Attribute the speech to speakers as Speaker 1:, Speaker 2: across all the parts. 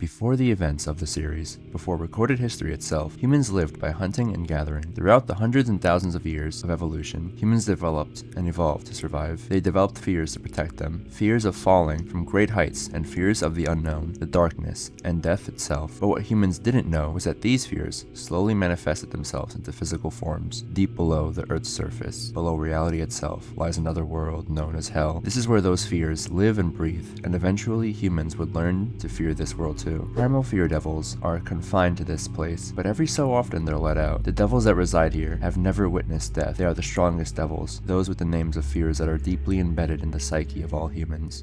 Speaker 1: Before the events of the series, before recorded history itself, humans lived by hunting and gathering. Throughout the hundreds and thousands of years of evolution, humans developed and evolved to survive. They developed fears to protect them, fears of falling from great heights and fears of the unknown, the darkness, and death itself. But what humans didn't know was that these fears slowly manifested themselves into physical forms. Deep below the Earth's surface, below reality itself, lies another world known as Hell. This is where those fears live and breathe, and eventually humans would learn to fear this world too. Primal fear devils are confined to this place, but every so often they're let out. The devils that reside here have never witnessed death. They are the strongest devils, those with the names of fears that are deeply embedded in the psyche of all humans.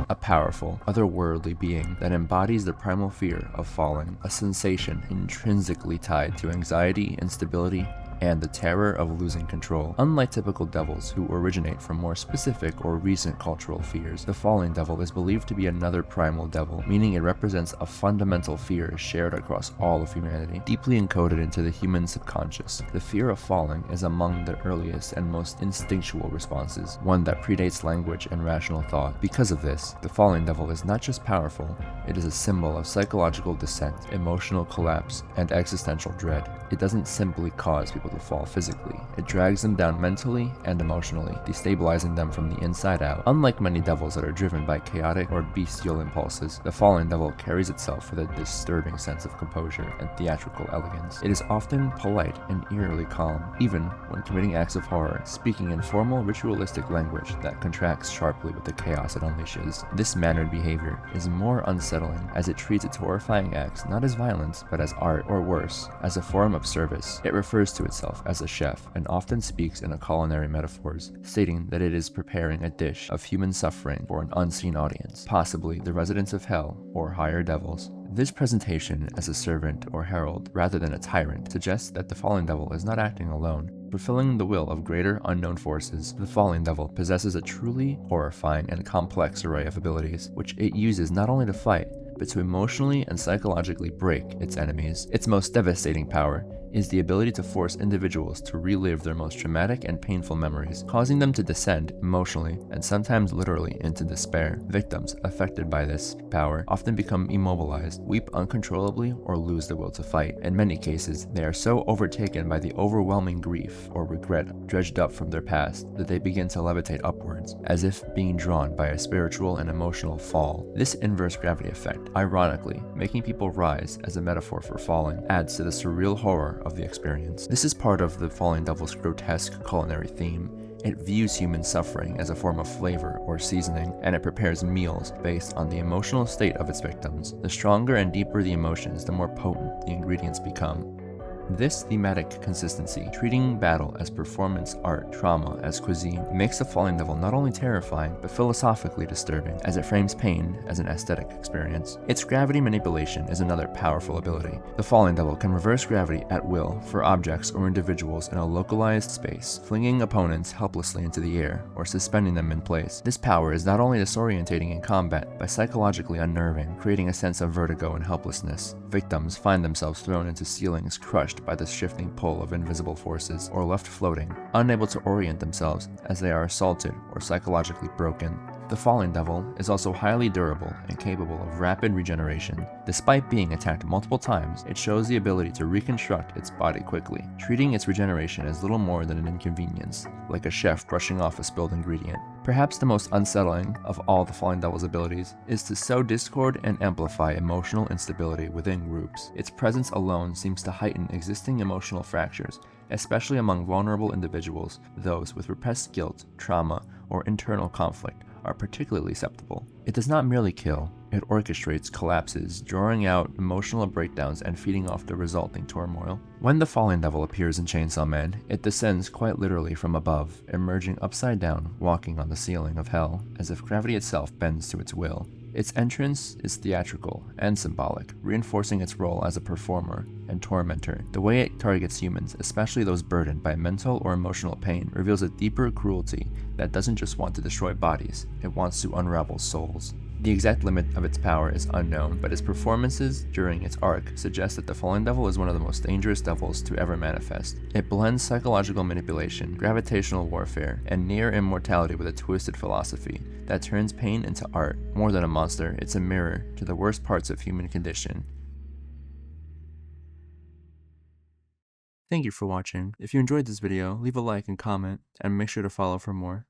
Speaker 1: A powerful, otherworldly being that embodies the primal fear of falling, a sensation intrinsically tied to anxiety, instability, and the terror of losing control. Unlike typical devils who originate from more specific or recent cultural fears, the falling devil is believed to be another primal devil, meaning it represents a fundamental fear shared across all of humanity, deeply encoded into the human subconscious. The fear of falling is among the earliest and most instinctual responses, one that predates language and rational thought. Because of this, the falling devil is not just powerful, it is a symbol of psychological descent, emotional collapse, and existential dread. It doesn't simply cause people to fall physically. It drags them down mentally and emotionally, destabilizing them from the inside out. Unlike many devils that are driven by chaotic or bestial impulses, the fallen devil carries itself with a disturbing sense of composure and theatrical elegance. It is often polite and eerily calm, even when committing acts of horror, speaking in formal, ritualistic language that contrasts sharply with the chaos it unleashes. This mannered behavior is more unsettling, as it treats its horrifying acts not as violence, but as art, or worse, as a form of service. It refers to itself as a chef and often speaks in culinary metaphors, stating that it is preparing a dish of human suffering for an unseen audience, possibly the residents of Hell or higher devils. This presentation as a servant or herald rather than a tyrant suggests that the fallen devil is not acting alone. Fulfilling the will of greater unknown forces, the fallen devil possesses a truly horrifying and complex array of abilities, which it uses not only to fight, but to emotionally and psychologically break its enemies. Its most devastating power is the ability to force individuals to relive their most traumatic and painful memories, causing them to descend emotionally and sometimes literally into despair. Victims affected by this power often become immobilized, weep uncontrollably, or lose the will to fight. In many cases, they are so overtaken by the overwhelming grief or regret dredged up from their past that they begin to levitate upwards, as if being drawn by a spiritual and emotional fall. This inverse gravity effect, ironically, making people rise as a metaphor for falling, adds to the surreal horror of the experience. This is part of the fallen devil's grotesque culinary theme. It views human suffering as a form of flavor or seasoning, and it prepares meals based on the emotional state of its victims. The stronger and deeper the emotions, the more potent the ingredients become. This thematic consistency, treating battle as performance art, trauma as cuisine, makes the fallen devil not only terrifying, but philosophically disturbing, as it frames pain as an aesthetic experience. Its gravity manipulation is another powerful ability. The fallen devil can reverse gravity at will for objects or individuals in a localized space, flinging opponents helplessly into the air or suspending them in place. This power is not only disorientating in combat, but psychologically unnerving, creating a sense of vertigo and helplessness. Victims find themselves thrown into ceilings crushed by the shifting pull of invisible forces, or left floating, unable to orient themselves as they are assaulted or psychologically broken. The fallen devil is also highly durable and capable of rapid regeneration. Despite being attacked multiple times, it shows the ability to reconstruct its body quickly, treating its regeneration as little more than an inconvenience, like a chef brushing off a spilled ingredient. Perhaps the most unsettling of all the fallen devil's abilities is to sow discord and amplify emotional instability within groups. Its presence alone seems to heighten existing emotional fractures, especially among vulnerable individuals. Those with repressed guilt, trauma, or internal conflict are particularly susceptible. It does not merely kill, it orchestrates collapses, drawing out emotional breakdowns and feeding off the resulting turmoil. When the fallen devil appears in Chainsaw Man, it descends quite literally from above, emerging upside down, walking on the ceiling of hell, as if gravity itself bends to its will. Its entrance is theatrical and symbolic, reinforcing its role as a performer and tormentor. The way it targets humans, especially those burdened by mental or emotional pain, reveals a deeper cruelty that doesn't just want to destroy bodies, it wants to unravel souls. The exact limit of its power is unknown, but its performances during its arc suggest that the Fallen Devil is one of the most dangerous devils to ever manifest. It blends psychological manipulation, gravitational warfare, and near immortality with a twisted philosophy that turns pain into art. More than a monster, it's a mirror to the worst parts of human condition. Thank you for watching. If you enjoyed this video, leave a like and comment, and make sure to follow for more.